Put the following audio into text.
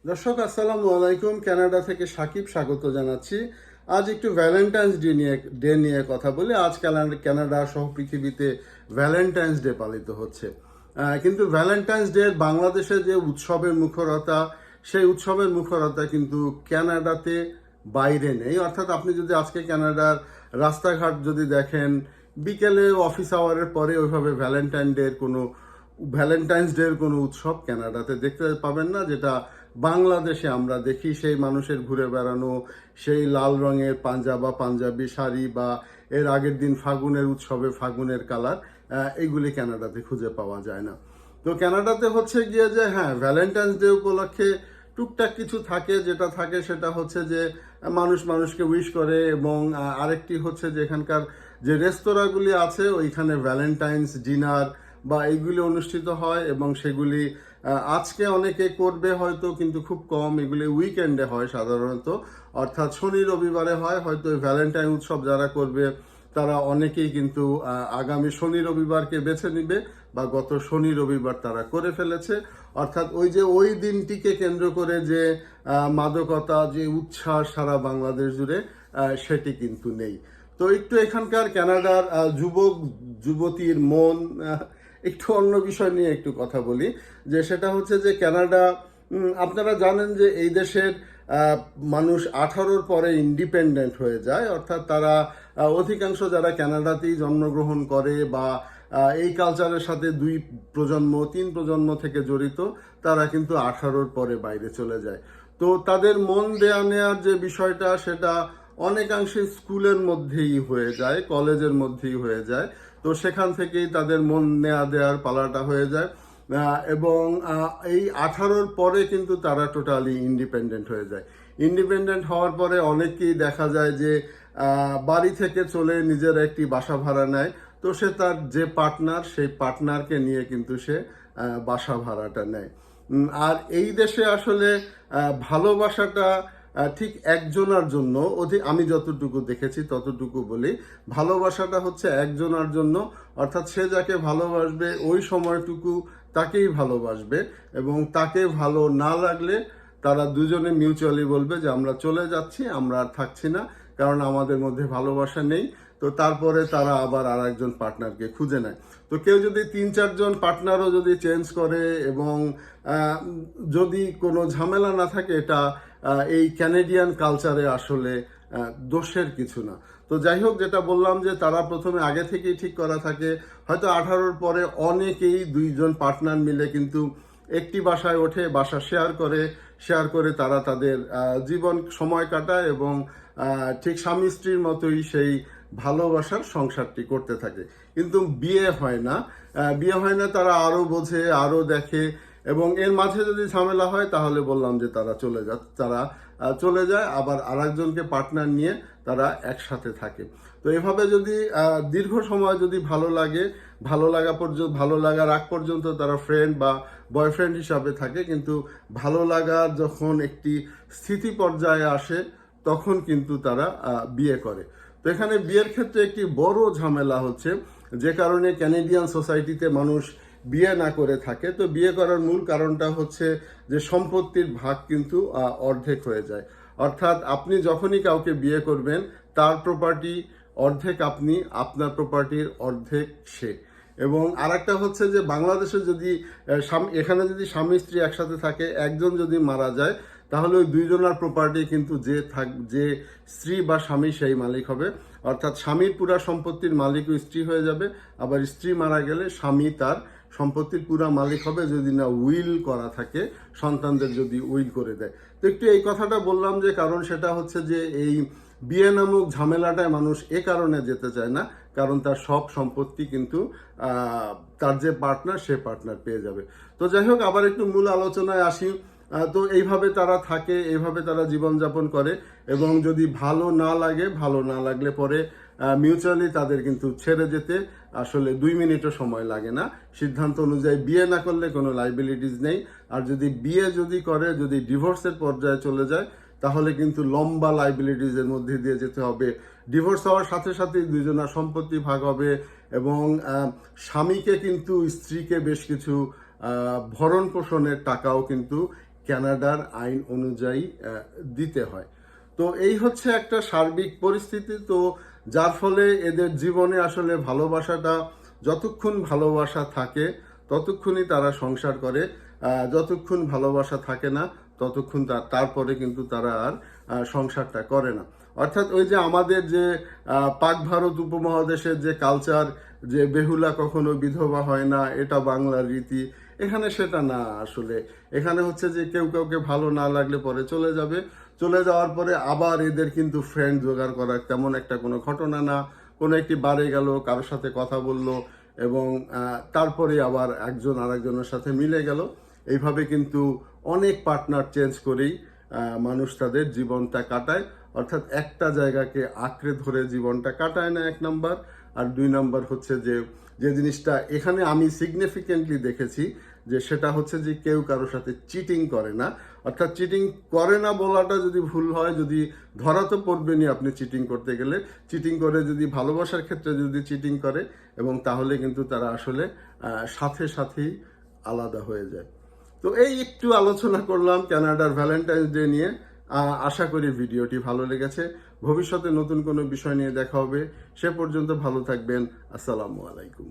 দর্শক আসসালামু আলাইকুম। কানাডা থেকে সাকিব স্বাগত জানাচ্ছি। আজ একটু ভ্যালেন্টাইন্স ডে নিয়ে কথা বলি। আজ কানাডা সহ পৃথিবীতে ভ্যালেন্টাইন্স ডে পালিত হচ্ছে। কিন্তু ভ্যালেন্টাইন্স ডে বাংলাদেশে যে উৎসবের মুখরতা, সেই উৎসবের মুখরতা কিন্তু কানাডাতে বাইরে নেই। অর্থাৎ আপনি যদি আজকে কানাডার রাস্তাঘাট যদি দেখেন, বিকেলে অফিস আওয়ারের পরে ওইভাবে ভ্যালেন্টাইন্স ডে এর কোনো উৎসব কানাডাতে দেখতে পাবেন না, যেটা বাংলাদেশে আমরা দেখি। সেই মানুষের ঘুরে বেড়ানো, সেই লাল রঙের পাঞ্জাবি শাড়ি, বা এর আগের দিন ফাগুনের উৎসবে ফাগুনের কালার, এইগুলি কানাডাতে খুঁজে পাওয়া যায় না। তো কানাডাতে হচ্ছে গিয়ে যে হ্যাঁ, ভ্যালেন্টাইন্স ডে উপলক্ষে টুকটাক কিছু থাকে। যেটা থাকে সেটা হচ্ছে যে মানুষ মানুষকে উইশ করে, এবং আরেকটি হচ্ছে যে এখানকার যে রেস্তোরাঁগুলি আছে ওইখানে ভ্যালেন্টাইন্স ডিনার বা এইগুলি অনুষ্ঠিত হয়, এবং সেগুলি আজকে অনেকে করবে হয়তো, কিন্তু খুব কম। এগুলি উইকেন্ডে হয় সাধারণত, অর্থাৎ শনি রবিবারে হয়। হয়তো ভ্যালেন্টাইন উৎসব যারা করবে তারা অনেকেই কিন্তু আগামী শনি রবিবারকে বেছে নিবে, বা গত শনি রবিবার তারা করে ফেলেছে। অর্থাৎ ওই দিনটিকে কেন্দ্র করে যে মাদকতা, যে উচ্ছ্বাস সারা বাংলাদেশ জুড়ে, সেটি কিন্তু নেই। তো একটু এখানকার কানাডার যুবক যুবতীর মন, একটু অন্য বিষয় নিয়ে একটু কথা বলি। যে সেটা হচ্ছে যে কানাডা, আপনারা জানেন যে এই দেশের মানুষ 18-র পরে ইন্ডিপেন্ডেন্ট হয়ে যায়। অর্থাৎ তারা অধিকাংশ যারা কানাডাতেই জন্মগ্রহণ করে বা এই কালচারের সাথে 2 প্রজন্ম 3 প্রজন্ম থেকে জড়িত, তারা কিন্তু 18-র পরে বাইরে চলে যায়। তো তাদের মন দেয়া নেয়ার যে বিষয়টা, সেটা অনেকাংশে স্কুলের মধ্যেই হয়ে যায়, কলেজের মধ্যেই হয়ে যায়। তো সেখান থেকেই তাদের মন নেয়া দেওয়ার পালাটা হয়ে যায়। এবং এই 18-র পরে কিন্তু তারা টোটালি ইন্ডিপেন্ডেন্ট হয়ে যায়। ইন্ডিপেন্ডেন্ট হওয়ার পরে অনেকেই দেখা যায় যে বাড়ি থেকে চলে নিজের একটি বাসা ভাড়া নেয়। তো সে তার যে পার্টনার, সেই পার্টনারকে নিয়ে কিন্তু সে বাসা ভাড়াটা নেয়। আর এই দেশে আসলে ভালোবাসাটা ঠিক একজনের জন্য, আমি যতটুকু দেখেছি ততটুকু বলি, ভালোবাসাটা হচ্ছে একজনের জন্য। অর্থাৎ সে যাকে ভালোবাসবে ওই সময়টুকু তাকেই ভালোবাসবে, এবং তাকে ভালো না লাগলে তারা দুজনে মিউচুয়ালি বলবে যে আমরা চলে যাচ্ছি, আমরা আর থাকছি না, কারণ আমাদের মধ্যে ভালোবাসা নেই। তো তারপরে তারা আবার আর একজন পার্টনারকে খুঁজে নেয়। তো কেউ যদি 3-4জন পার্টনারও যদি চেঞ্জ করে, এবং যদি কোনো ঝামেলা না থাকে, এটা এই ক্যানেডিয়ান কালচারে আসলে দোষের কিছু না। তো যাই হোক, যেটা বললাম যে তারা প্রথমে আগে থেকেই ঠিক করা থাকে। হয়তো 18-র পরে অনেকেই 2জন পার্টনার মিলে কিন্তু একটি বাসায় ওঠে, বাসা শেয়ার করে তারা তাদের জীবন সময় কাটায়, এবং ঠিক স্বামী স্ত্রীর মতোই সেই ভালোবাসার সংসারটি করতে থাকে। কিন্তু বিয়ে হয় না। তারা আরো বোঝে, আরো দেখে, এবং এর মাঝে যদি ঝামেলা হয় তাহলে বললাম যে তারা চলে যায়, আবার আরেকজনকে পার্টনার নিয়ে তারা একসাথে থাকে। তো এভাবে যদি দীর্ঘ সময় যদি ভালো লাগার আগ পর্যন্ত তারা ফ্রেন্ড বা বয়ফ্রেন্ড হিসাবে থাকে, কিন্তু ভালো লাগা যখন একটি স্থিতি পর্যায়ে আসে, তখন কিন্তু তারা বিয়ে করে। তো এখানে বিয়ের ক্ষেত্রে একটি বড় ঝামেলা হচ্ছে, যে কারণে ক্যানেডিয়ান সোসাইটিতে মানুষ বিয়ে না করে থাকে। তো বিয়ে করার মূল কারণটা হচ্ছে যে সম্পত্তির ভাগ কিন্তু অর্ধেক হয়ে যায়। অর্থাৎ আপনি যখনই কাউকে বিয়ে করবেন, তার প্রপার্টি অর্ধেক আপনি, আপনার প্রপার্টির অর্ধেক সে। এবং আরেকটা হচ্ছে যে বাংলাদেশে যদি এখানে যদি স্বামী স্ত্রী একসাথে থাকে, একজন যদি মারা যায়, তাহলে ওই 2জনের প্রপার্টি কিন্তু যে স্ত্রী বা স্বামী সেই মালিক হবে। অর্থাৎ স্বামীর পুরা সম্পত্তির মালিক ওই স্ত্রী হয়ে যাবে, আবার স্ত্রী মারা গেলে স্বামী তার সম্পত্তির পুরা মালিক হবে, যদি না উইল করা থাকে, সন্তানদের যদি উইল করে দেয়। তো একটু এই কথাটা বললাম যে কারণ সেটা হচ্ছে যে এই বিয়ে নামক ঝামেলাটায় মানুষ এ কারণে যেতে চায় না, কারণ তার সব সম্পত্তি কিন্তু তার যে পার্টনার, সে পার্টনার পেয়ে যাবে। তো যাই হোক, আবার একটু মূল আলোচনায় আসি। তো এইভাবে তারা থাকে, এইভাবে তারা জীবনযাপন করে, এবং যদি ভালো না লাগলে পরে মিউচুয়ালি তাদের কিন্তু ছেড়ে যেতে আসলে 2 মিনিটও সময় লাগে না। সিদ্ধান্ত অনুযায়ী বিয়ে না করলে কোনো লাইবিলিটিস নেই। আর যদি করে, যদি ডিভোর্সের পর্যায়ে চলে যায়, তাহলে কিন্তু লম্বা লাইবিলিটিস এর মধ্যে দিয়ে যেতে হবে। ডিভোর্স হওয়ার সাথে সাথে 2জনের সম্পত্তি ভাগ হবে, এবং স্বামীকে কিন্তু স্ত্রীকে বেশ কিছু ভরণ পোষণের টাকাও কিন্তু কানাডার আইন অনুযায়ী দিতে হয়। তো এই হচ্ছে একটা সার্বিক পরিস্থিতি। তো যার ফলে এদের জীবনে আসলে ভালোবাসাটা, যতক্ষণ ভালোবাসা থাকে ততক্ষণই তারা সংসার করে, যতক্ষণ ভালোবাসা থাকে না ততক্ষণ তারপরে কিন্তু তারা আর সংসারটা করে না। অর্থাৎ ওই যে আমাদের যে পাক ভারত উপমহাদেশের যে কালচার, যে বেহুলা কখনো বিধবা হয় না, এটা বাংলার রীতি, এখানে সেটা না। আসলে এখানে হচ্ছে যে কেউ কাউকে ভালো না লাগলে পরে চলে যাবে, চলে যাওয়ার পরে আবার এদের কিন্তু ফ্রেন্ড জোগাড় করার তেমন একটা কোনো ঘটনা না। কোনো একটি বারে গেল, কারোর সাথে কথা বললো এবং তারপরে আবার একজন আরেকজনের সাথে মিলে গেল। এইভাবে কিন্তু অনেক পার্টনার চেঞ্জ করেই মানুষ তাদের জীবনটা কাটায়। অর্থাৎ একটা জায়গাকে আঁকড়ে ধরে জীবনটা কাটায় না, 1 নাম্বার। আর 2 নাম্বার হচ্ছে যে যে জিনিসটা এখানে আমি সিগনিফিকেন্টলি দেখেছি, যে সেটা হচ্ছে যে কেউ কারোর সাথে চিটিং করে না। অর্থাৎ চিটিং করে না বলাটা যদি ভুল হয়, যদি ধরা তো পড়বেনই আপনি চিটিং করতে গেলে। চিটিং করে যদি ভালোবাসার ক্ষেত্রে যদি চিটিং করে, এবং তাহলে কিন্তু তারা আসলে সাথে সাথেই আলাদা হয়ে যায়। তো এই একটু আলোচনা করলাম কানাডার ভ্যালেন্টাইন্স ডে নিয়ে। আশা করি ভিডিওটি ভালো লেগেছে। ভবিষ্যতে নতুন কোনো বিষয় নিয়ে দেখা হবে। সে পর্যন্ত ভালো থাকবেন। আসসালামু আলাইকুম।